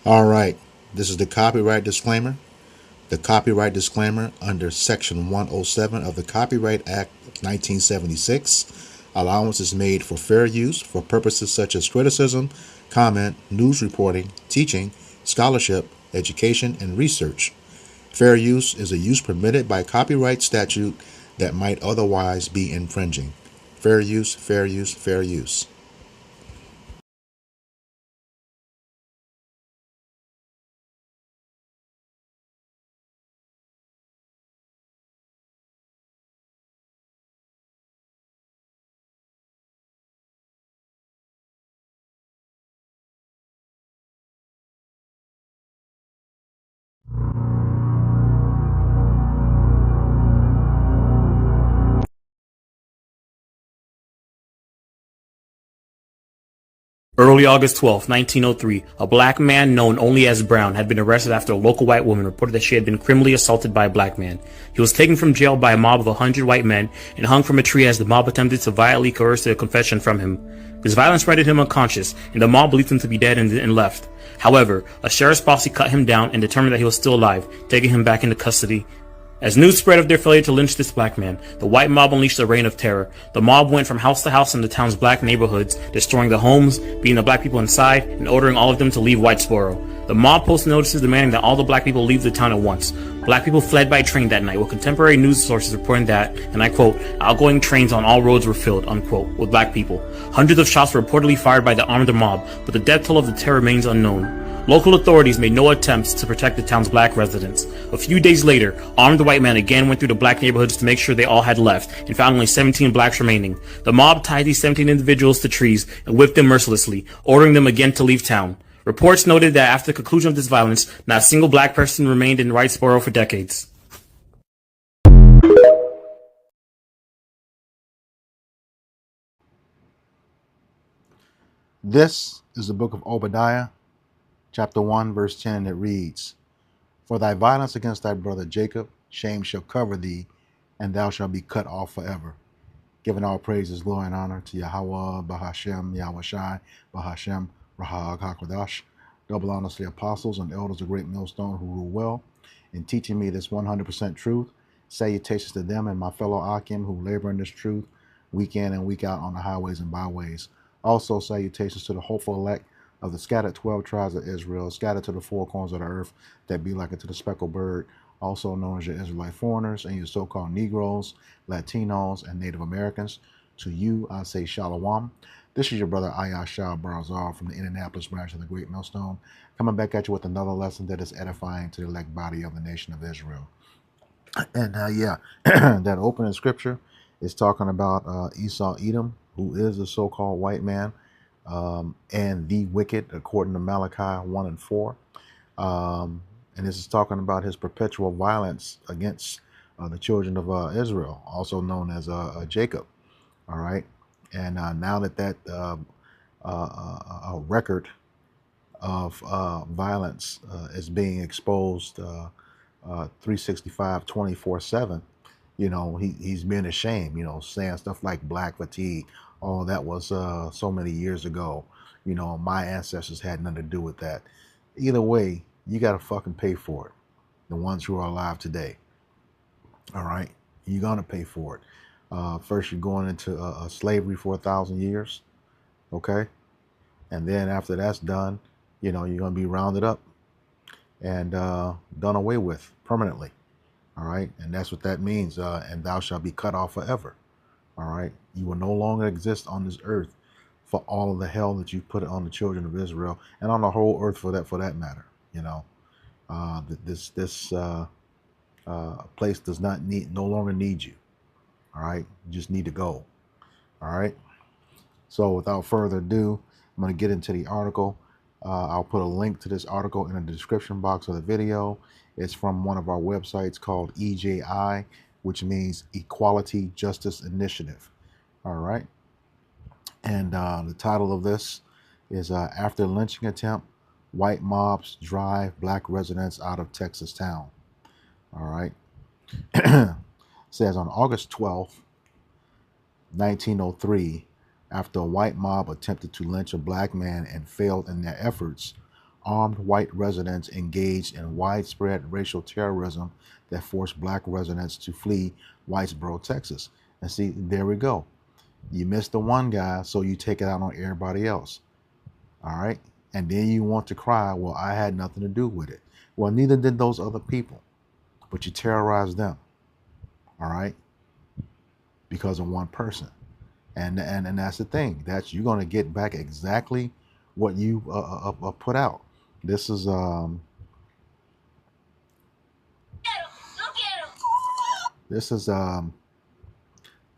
All right, this is the copyright disclaimer. The copyright disclaimer under Section 107 of the Copyright Act of 1976. Allowance is made for fair use for purposes such as criticism, comment, news reporting, teaching, scholarship, education, and research. Fair use is a use permitted by copyright statute that might otherwise be infringing. Fair use, fair use, fair use. Early August 12, 1903, a black man known only as Brown had been arrested after a local white woman reported that she had been criminally assaulted by a black man. He was taken from jail by a mob of 100 white men and hung from a tree as the mob attempted to violently coerce a confession from him. This violence rendered him unconscious, and the mob believed him to be dead and left. However, a sheriff's posse cut him down and determined that he was still alive, taking him back into custody. As news spread of their failure to lynch this black man, the white mob unleashed a reign of terror. The mob went from house to house in the town's black neighborhoods, destroying the homes, beating the black people inside, and ordering all of them to leave Whitesboro. The mob posted notices demanding that all the black people leave the town at once. Black people fled by train that night, with contemporary news sources reporting that, and I quote, outgoing trains on all roads were filled, unquote, with black people. Hundreds of shots were reportedly fired by the armed mob, but the death toll of the terror remains unknown. Local authorities made no attempts to protect the town's black residents. A few days later, armed white men again went through the black neighborhoods to make sure they all had left, and found only 17 blacks remaining. The mob tied these 17 individuals to trees and whipped them mercilessly, ordering them again to leave town. Reports noted that after the conclusion of this violence, not a single black person remained in Whitesboro for decades. This is the book of Obadiah, chapter 1, verse 10, and it reads, For thy violence against thy brother Jacob, shame shall cover thee, and thou shalt be cut off forever. Giving all praises, glory, and honor to Yahweh, Bahashem, Yahweh Shai, Bahashem, Rahag HaKadosh. Double honors to the apostles and elders of Great Millstone who rule well, in teaching me this 100% truth. Salutations to them and my fellow Akim who labor in this truth week in and week out on the highways and byways. Also, salutations to the hopeful elect of the scattered 12 tribes of Israel, scattered to the four corners of the earth, that be like unto the speckled bird, also known as your Israelite foreigners and your so-called Negroes, Latinos, and Native Americans. To you, I say Shalom. This is your brother Ayashah Barazar from the Indianapolis branch of the Great Millstone, coming back at you with another lesson that is edifying to the elect body of the nation of Israel. And that opening scripture is talking about Esau Edom, who is the so-called white man, and the wicked, according to Malachi 1 and 4. And this is talking about his perpetual violence against the children of Israel, also known as Jacob. All right. And now that record of violence is being exposed 365, 24/7, he's been ashamed, saying stuff like black fatigue. Oh, that was so many years ago. My ancestors had nothing to do with that. Either way, you got to fucking pay for it. The ones who are alive today. All right. You're going to pay for it. First, you're going into slavery for 1,000 years. Okay. And then after that's done, you're going to be rounded up and done away with permanently. All right. And that's what that means. And thou shalt be cut off forever. All right. You will no longer exist on this earth for all of the hell that you put on the children of Israel and on the whole earth for that matter. This place does no longer need you. All right. You just need to go. All right. So without further ado, I'm going to get into the article. I'll put a link to this article in the description box of the video. It's from one of our websites called EJI, which means Equality Justice Initiative. All right. And the title of this is After Lynching Attempt, White Mobs Drive Black Residents Out of Texas Town. All right. Says on August 12th, 1903, after a white mob attempted to lynch a black man and failed in their efforts, armed white residents engaged in widespread racial terrorism that forced black residents to flee Whitesboro, Texas. And see, there we go. You missed the one guy, so you take it out on everybody else. All right. And then you want to cry, well, I had nothing to do with it. Well, neither did those other people, but you terrorized them. All right. Because of one person. And that's the thing. That's you're going to get back exactly what you put out. This is this is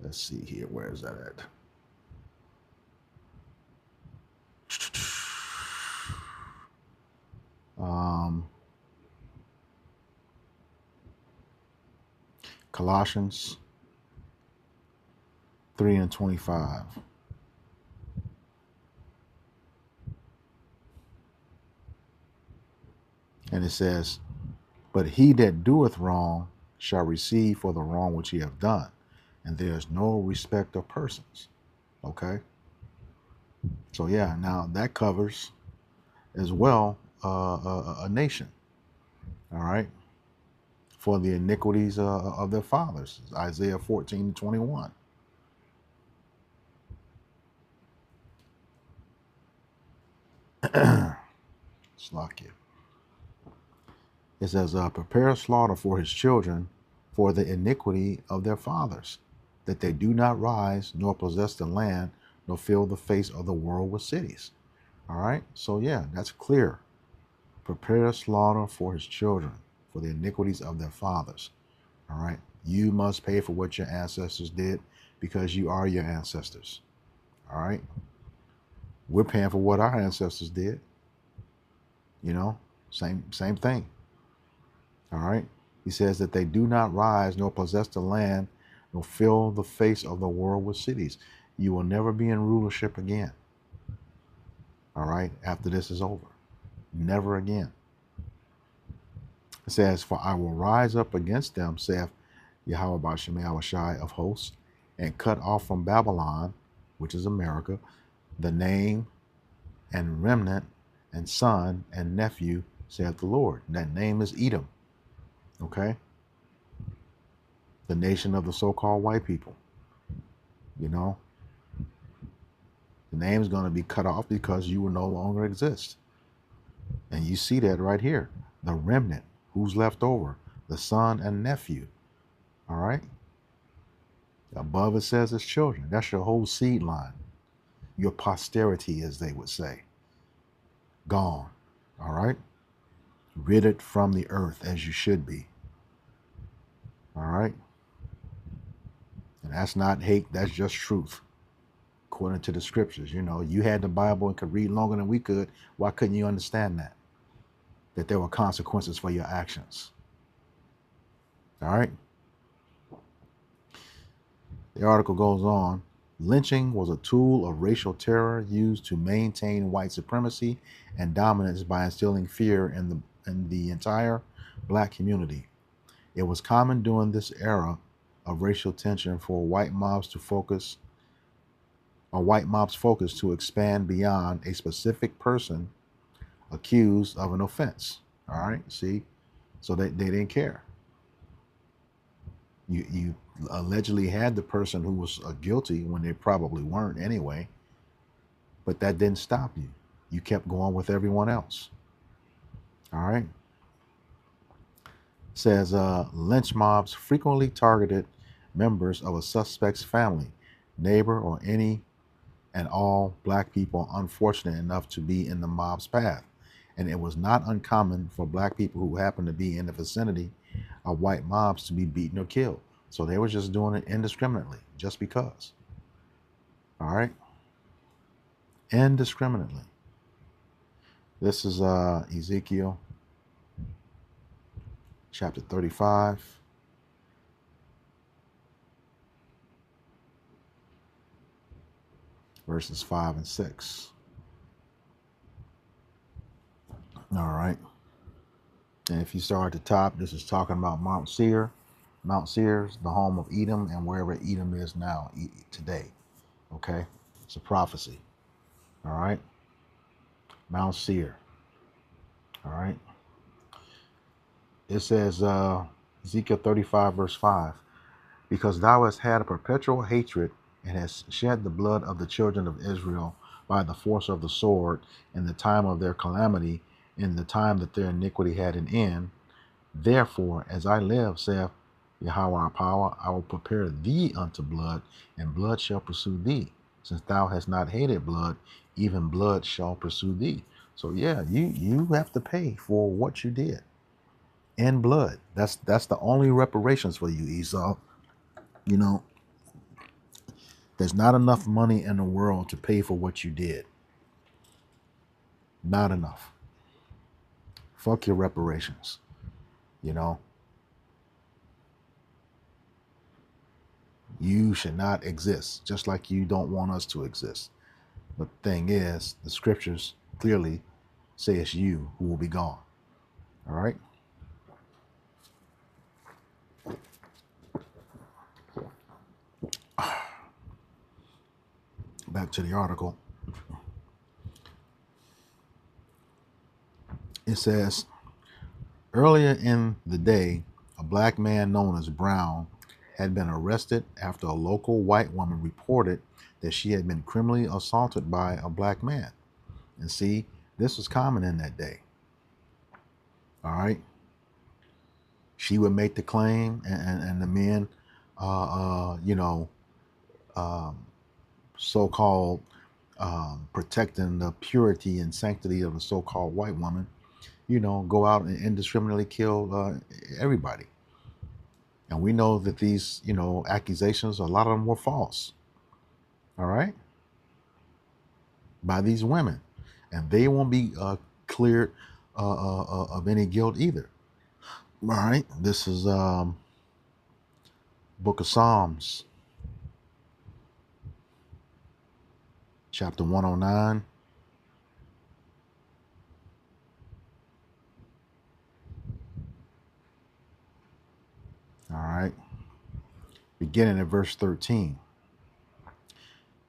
let's see here. Where is that at? Colossians 3:25. And it says, but he that doeth wrong shall receive for the wrong which he hath done, and there is no respect of persons. Okay. So yeah, now that covers as well a nation. All right. For the iniquities of their fathers. Isaiah 14:21. Slack it. It says, prepare a slaughter for his children for the iniquity of their fathers, that they do not rise, nor possess the land, nor fill the face of the world with cities. All right. So yeah, that's clear. Prepare a slaughter for his children for the iniquities of their fathers. All right. You must pay for what your ancestors did because you are your ancestors. All right. We're paying for what our ancestors did. You know, same thing. All right. He says that they do not rise nor possess the land nor fill the face of the world with cities. You will never be in rulership again. All right. After this is over. Never again. It says, for I will rise up against them, saith Yahweh Ba'Shem Yahushai of hosts, and cut off from Babylon, which is America, the name and remnant and son and nephew, saith the Lord. And that name is Edom. Okay? The nation of the so-called white people. You know? The name is going to be cut off because you will no longer exist. And you see that right here. The remnant. Who's left over? The son and nephew. All right? Above it says it's children. That's your whole seed line. Your posterity, as they would say. Gone. All right? Ridded from the earth as you should be. All right? And that's not hate, that's just truth. According to the scriptures. You know, you had the Bible and could read longer than we could. Why couldn't you understand that? That there were consequences for your actions. All right? The article goes on. Lynching was a tool of racial terror used to maintain white supremacy and dominance by instilling fear in the entire black community. It was common during this era of racial tension for white mobs focus to expand beyond a specific person accused of an offense. All right, see? So they didn't care. You allegedly had the person who was guilty when they probably weren't anyway, but that didn't stop you. You kept going with everyone else. All right. It says lynch mobs frequently targeted members of a suspect's family, neighbor, or any and all black people unfortunate enough to be in the mob's path. And it was not uncommon for black people who happened to be in the vicinity of white mobs to be beaten or killed. So they were just doing it indiscriminately, just because. All right? Indiscriminately. This is Ezekiel chapter 35. Verses 5 and 6. All right. And if you start at the top, this is talking about Mount Seir. Mount Seir is the home of Edom and wherever Edom is now, today. Okay? It's a prophecy. All right? Mount Seir. All right. It says, Ezekiel 35, verse 5, because thou hast had a perpetual hatred and hast shed the blood of the children of Israel by the force of the sword in the time of their calamity, in the time that their iniquity had an end. Therefore, as I live, saith Yahweh our power, I will prepare thee unto blood, and blood shall pursue thee. Since thou hast not hated blood, even blood shall pursue thee. So yeah, you have to pay for what you did in blood. That's the only reparations for you, Esau. You know, there's not enough money in the world to pay for what you did. Not enough. Fuck your reparations. You know, you should not exist, just like you don't want us to exist. But the thing is, the scriptures clearly say it's you who will be gone. All right. Back to the article. It says, earlier in the day, a black man known as Brown had been arrested after a local white woman reported that she had been criminally assaulted by a black man. And see, this was common in that day. All right. She would make the claim, and the men, so-called protecting the purity and sanctity of the so-called white woman, go out and indiscriminately kill everybody. And we know that these, accusations, a lot of them were false. All right. By these women. And they won't be cleared of any guilt either. All right. This is Book of Psalms, chapter 109. All right. Beginning at verse 13.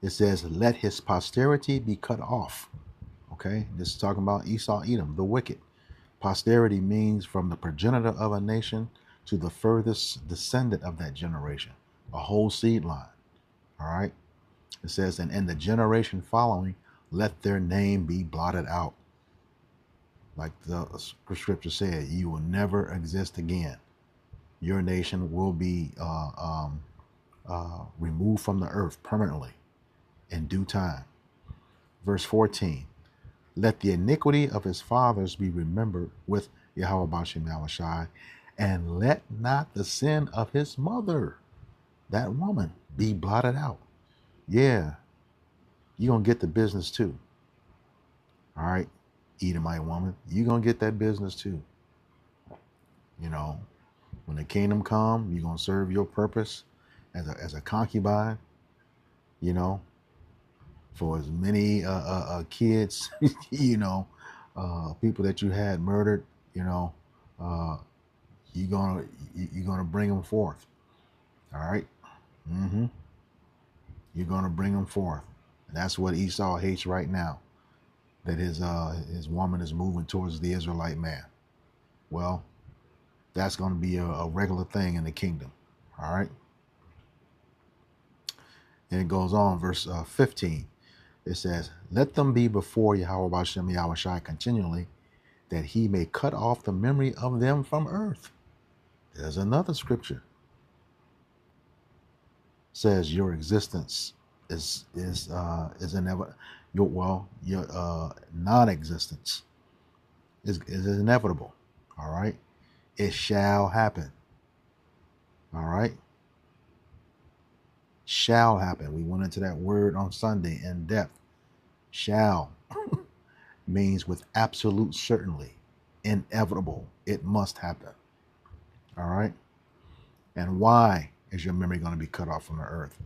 It says, let his posterity be cut off. Okay. This is talking about Esau, Edom, the wicked. Posterity means from the progenitor of a nation to the furthest descendant of that generation, a whole seed line. All right. It says, and in the generation following, let their name be blotted out. Like the scripture said, you will never exist again. Your nation will be removed from the earth permanently in due time. Verse 14, let the iniquity of his fathers be remembered with Yahweh Bashem Yahushai, and let not the sin of his mother, that woman, be blotted out. Yeah, you're going to get the business too. All right, Edomite woman, you're going to get that business too. When the kingdom come, you're going to serve your purpose as a concubine, for as many kids, people that you had murdered, you're gonna bring them forth. All right. You're gonna bring them forth. And that's what Esau hates right now. That his woman is moving towards the Israelite man. Well, that's going to be a regular thing in the kingdom. All right. And it goes on, verse 15. It says, let them be before Yahweh Bashem Yahushai continually, that he may cut off the memory of them from earth. There's another scripture. Says your existence is inevitable. Your non-existence is inevitable. All right. It shall happen. All right. Shall happen. We went into that word on Sunday in depth. Shall means with absolute certainty, inevitable. It must happen. All right. And why is your memory going to be cut off from the earth?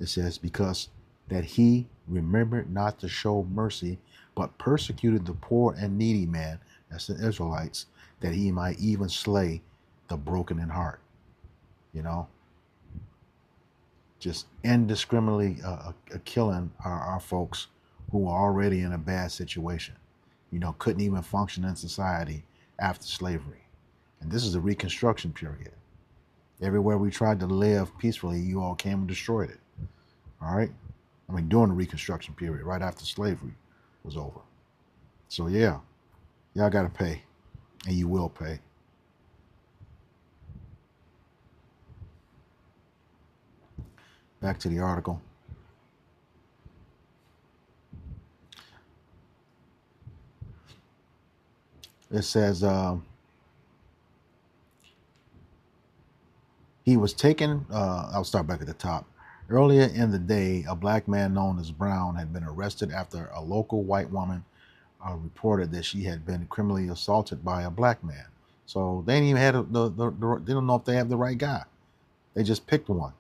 It says, because that he remembered not to show mercy, but persecuted the poor and needy man, that's the Israelites, that he might even slay the broken in heart. Just indiscriminately killing our folks who are already in a bad situation. couldn't even function in society after slavery. And this is the Reconstruction period. Everywhere we tried to live peacefully, you all came and destroyed it. All right? I mean, during the Reconstruction period, right after slavery was over. So, yeah, y'all got to pay, and you will pay. Back to the article. It says he was taken. I'll start back at the top. Earlier in the day, a black man known as Brown had been arrested after a local white woman reported that she had been criminally assaulted by a black man. So they ain't even had they don't know if they have the right guy. They just picked one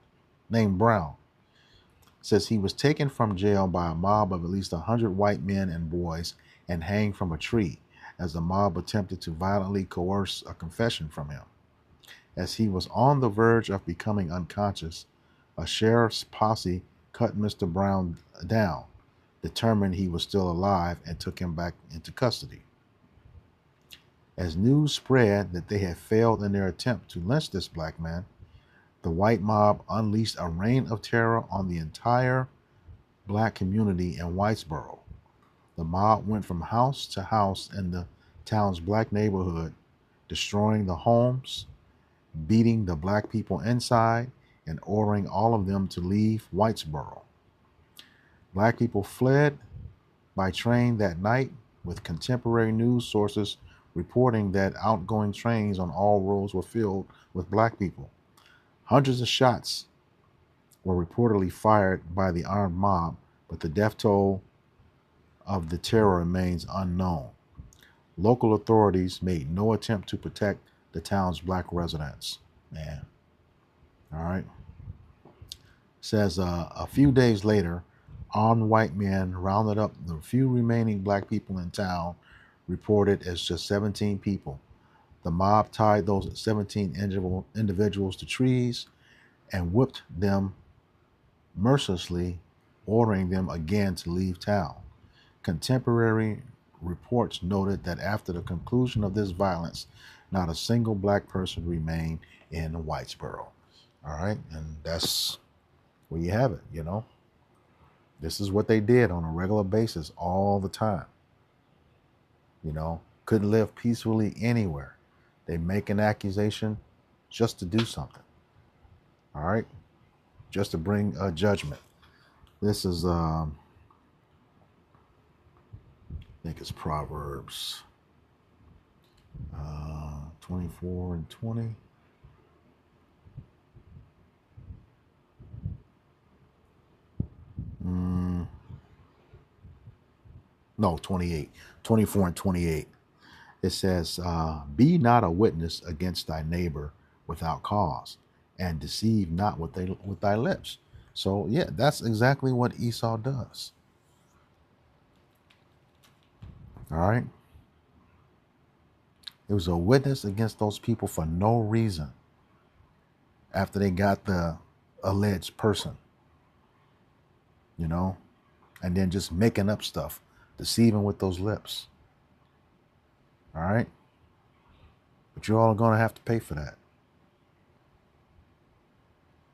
named Brown. It says he was taken from jail by a mob of at least 100 white men and boys and hanged from a tree as the mob attempted to violently coerce a confession from him. As he was on the verge of becoming unconscious, a sheriff's posse cut Mr. Brown down, determined he was still alive, and took him back into custody. As news spread that they had failed in their attempt to lynch this black man, the white mob unleashed a reign of terror on the entire black community in Whitesboro. The mob went from house to house in the town's black neighborhood, destroying the homes, beating the black people inside, and ordering all of them to leave Whitesboro. Black people fled by train that night, with contemporary news sources reporting that outgoing trains on all roads were filled with black people. Hundreds of shots were reportedly fired by the armed mob, but the death toll of the terror remains unknown. Local authorities made no attempt to protect the town's black residents. Man. All right. Says a few days later, armed white men rounded up the few remaining black people in town, reported as just 17 people. The mob tied those 17 individuals to trees and whipped them mercilessly, ordering them again to leave town. Contemporary reports noted that after the conclusion of this violence, not a single black person remained in Whitesboro. All right, and that's where you have it. This is what they did on a regular basis all the time. Couldn't live peacefully anywhere. They make an accusation just to do something. All right, just to bring a judgment. This is I think it's Proverbs 24 and 20. No, 28. 24 and 28. It says, be not a witness against thy neighbor without cause, and deceive not with thy lips. So, yeah, that's exactly what Esau does. All right. It was a witness against those people for no reason after they got the alleged person, and then just making up stuff, deceiving with those lips. All right. But you all are going to have to pay for that.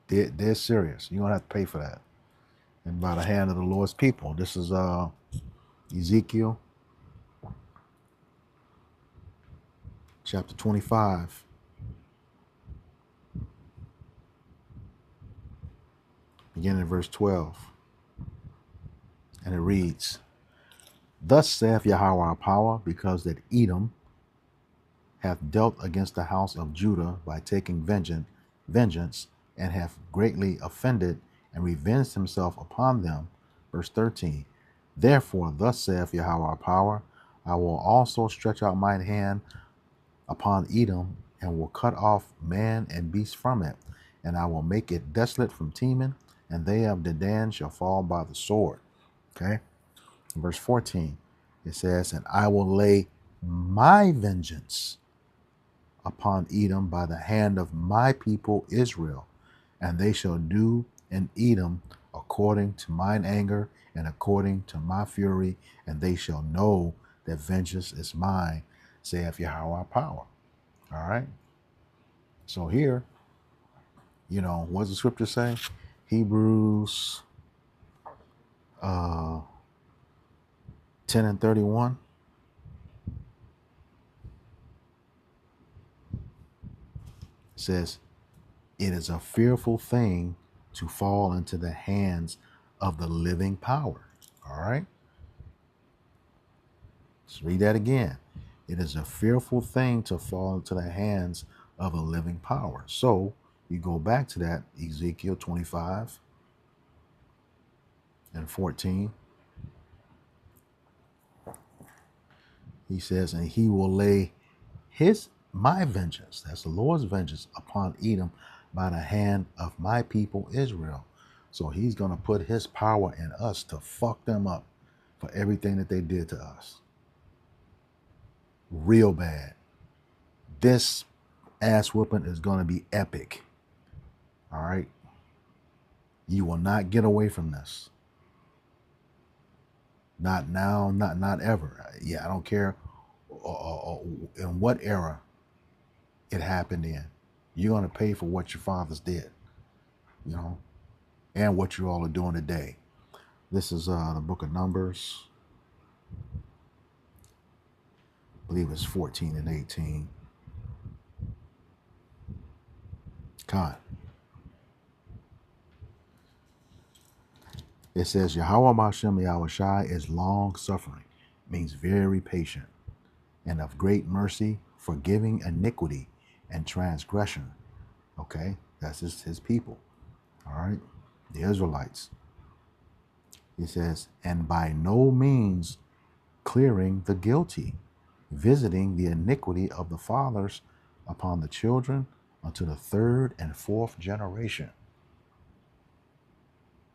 They're serious. You're going to have to pay for that. And by the hand of the Lord's people. This is Ezekiel chapter 25. Beginning in verse 12. And it reads, Thus saith Yahweh our power, because that Edom hath dealt against the house of Judah by taking vengeance, and hath greatly offended and revenged himself upon them. Verse 13. Therefore, thus saith Yahweh our power, I will also stretch out mine hand upon Edom, and will cut off man and beast from it, and I will make it desolate from Teman, and they of Dedan shall fall by the sword. Okay. Verse 14, it says, And I will lay my vengeance upon Edom by the hand of my people Israel, and they shall do in Edom according to mine anger and according to my fury, and they shall know that vengeance is mine, saith Yahweh power. All right. So here, what does the scripture say? Hebrews 10 and 31 says, it is a fearful thing to fall into the hands of the living power. All right. Let's read that again. It is a fearful thing to fall into the hands of a living power. So you go back to that, Ezekiel 25 and 14. He says, and he will lay my vengeance, that's the Lord's vengeance, upon Edom by the hand of my people Israel. So he's going to put his power in us to fuck them up for everything that they did to us. Real bad. This ass whooping is going to be epic. All right. You will not get away from this. Not now, not ever. Yeah, I don't care in what era it happened in. You're going to pay for what your fathers did, and what you all are doing today. This is the book of Numbers. I believe it's 14 and 18. God. It says, Yahweh Hashem Yahushai is long suffering, means very patient, and of great mercy, forgiving iniquity and transgression. Okay, that's his people. All right, the Israelites. He says, and by no means clearing the guilty, visiting the iniquity of the fathers upon the children unto the third and fourth generation.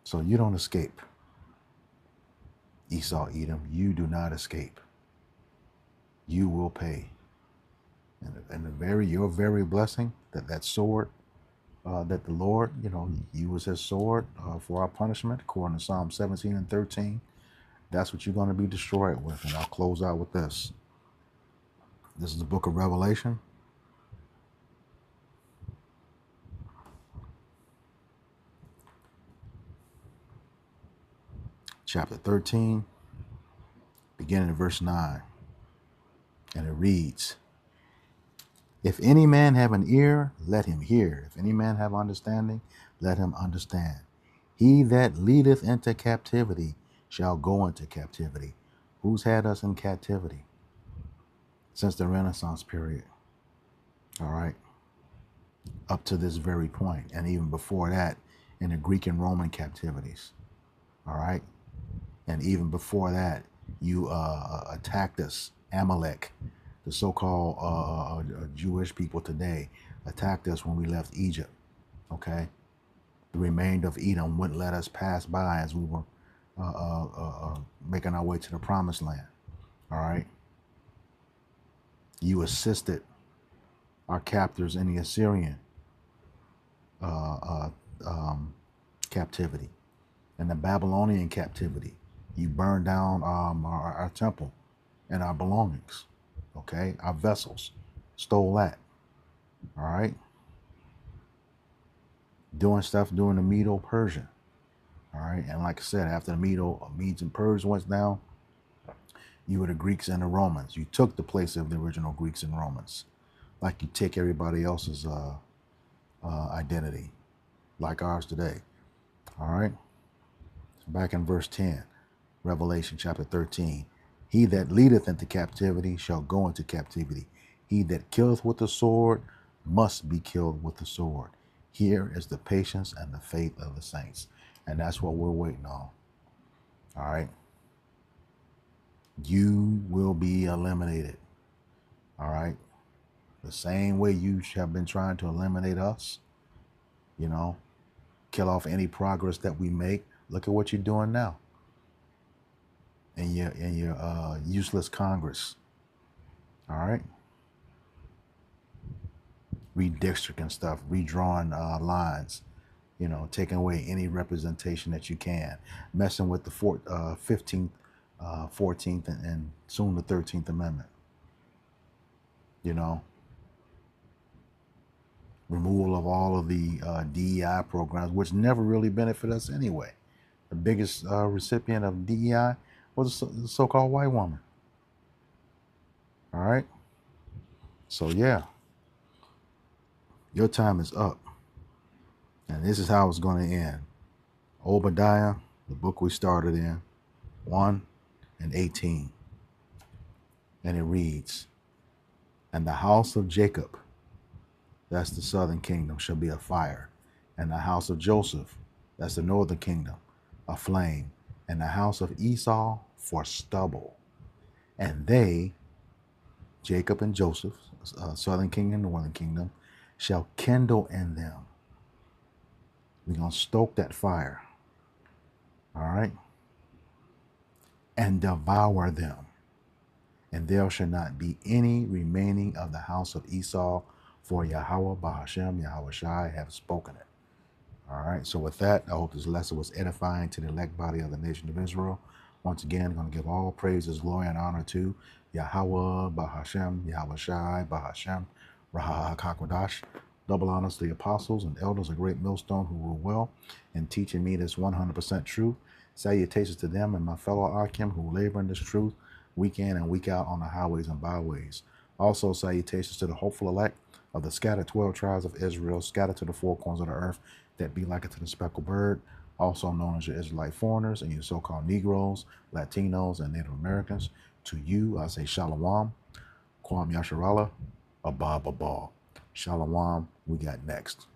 So you don't escape. Esau, Edom, you do not escape. You will pay. And your very blessing, that sword, that the Lord, use his sword for our punishment, according to Psalm 17 and 13. That's what you're going to be destroyed with. And I'll close out with this. This is the book of Revelation. Chapter 13, beginning in verse 9. And it reads, if any man have an ear, let him hear. If any man have understanding, let him understand. He that leadeth into captivity shall go into captivity. Who's had us in captivity? Since the Renaissance period. All right. Up to this very point. And even before that, in the Greek and Roman captivities. All right. And even before that, you attacked us. Amalek, the so-called Jewish people today, attacked us when we left Egypt. Okay. The remainder of Edom wouldn't let us pass by as we were making our way to the promised land. All right. You assisted our captors in the Assyrian captivity and the Babylonian captivity. You burned down our temple and our belongings. Okay. Our vessels. Stole that. All right. Doing stuff during the Medo-Persian. All right. And like I said, after the Medes and Persians went down, you were the Greeks and the Romans. You took the place of the original Greeks and Romans. Like you take everybody else's identity. Like ours today. All right. So back in verse 10, Revelation chapter 13. He that leadeth into captivity shall go into captivity. He that killeth with the sword must be killed with the sword. Here is the patience and the faith of the saints. And that's what we're waiting on. All right. You will be eliminated. All right. The same way you have been trying to eliminate us, kill off any progress that we make. Look at what you're doing now. In your useless Congress. All right. Redistricting stuff, redrawing lines, taking away any representation that you can, messing with the 15th 14th and soon the 13th Amendment. You know, removal of all of the DEI programs, which never really benefit us anyway. The biggest recipient of DEI was the so-called white woman. All right. So yeah, your time is up, and this is how it's going to end. Obadiah, the book we started in, 1 and 18, and it reads, "And the house of Jacob, that's the southern kingdom, shall be a fire, and the house of Joseph, that's the northern kingdom, a flame, and the house of Esau for stubble. And they, Jacob and Joseph, southern kingdom, northern kingdom, shall kindle in them." We're going to stoke that fire. All right. "And devour them. And there shall not be any remaining of the house of Esau, for Yahweh Bahashem, Yahweh Shai, have spoken it." All right. So with that, I hope this lesson was edifying to the elect body of the nation of Israel. Once again, I'm going to give all praises, glory, and honor to Yahweh Bahashem, Yahweh Shai, Bahashem, Raha HaKakwadash. Double honors to the apostles and elders of Great Millstone who rule well in teaching me this 100% truth. Salutations to them and my fellow Akim who labor in this truth week in and week out on the highways and byways. Also, salutations to the hopeful elect of the scattered 12 tribes of Israel, scattered to the four corners of the earth, that be like it to the speckled bird, also known as your Israelite foreigners and your so-called Negroes, Latinos, and Native Americans. To you, I say Shalom, Kwam Yasharallah, Abba Abba. Shalom, we got next.